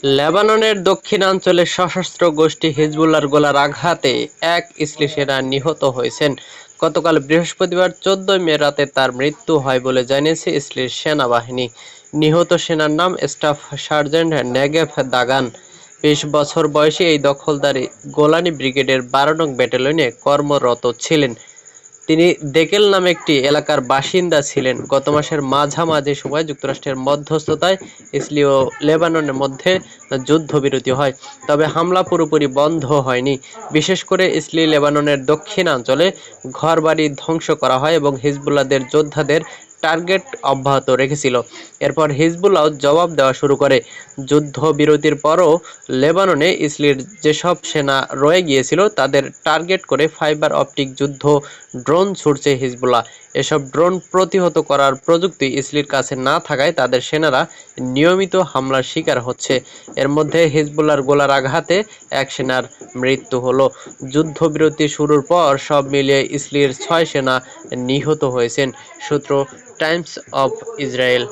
লেবাননের দক্ষিণাঞ্চলে সশস্ত্র গোষ্ঠী হিজবুল্লাহর গোলার আঘাতে এক ইসরায়েলি সেনা নিহত হয়েছেন। গতকাল বৃহস্পতিবার 14 মে রাতে তার মৃত্যু হয় বলে জানিয়েছে ইসরায়েলি সেনাবাহিনী। নিহত সেনার নাম স্টাফ সার্জেন্ট নেগেভ দাগান। 20 বছর বয়সী এই দখলদারি গোলানি ব্রিগেডের 12 নং ব্যাটালিয়নে কর্মরত ছিলেন। তিনি দেকেল নামে একটি এলাকার বাসিন্দা ছিলেন। গত মাসের মাঝামাঝি সময়ে যুক্তরাষ্ট্রের মধ্যস্থতায় ইসরায়েল ও লেবাননের মধ্যে যুদ্ধবিরতি হয়, তবে হামলা পুরোপুরি বন্ধ হয়নি। বিশেষ করে ইসরায়েল লেবাননের দক্ষিণাঞ্চলে ঘরবাড়ি ধ্বংস করা হয় এবং হিজবুল্লাহদের যোদ্ধাদের টার্গেট অব্যাহত রেখেছিল। এরপর হিজবুল্লাহ জবাব দেওয়া শুরু করে। যুদ্ধবিরতির পরও লেবাননে ইসরায়েলের যেসব সেনা রয়ে গিয়েছিল তাদের টার্গেট করে ফাইবার অপটিক যুদ্ধ ড্রোন ছুড়ছে হিজবুল্লাহ। এসব ড্রোন প্রতিহত করার প্রযুক্তি ইসরায়েলের কাছে না থাকায় তাদের সেনারা নিয়মিত হামলার শিকার হচ্ছে। এর মধ্যে হিজবুল্লাহর গোলার আঘাতে এক সেনার মৃত্যু হলো। যুদ্ধবিরতি শুরুর পর সব মিলিয়ে ইসরায়েলের 6 সেনা নিহত হয়েছেন। সূত্র টাইমস অফ ইসরায়েল।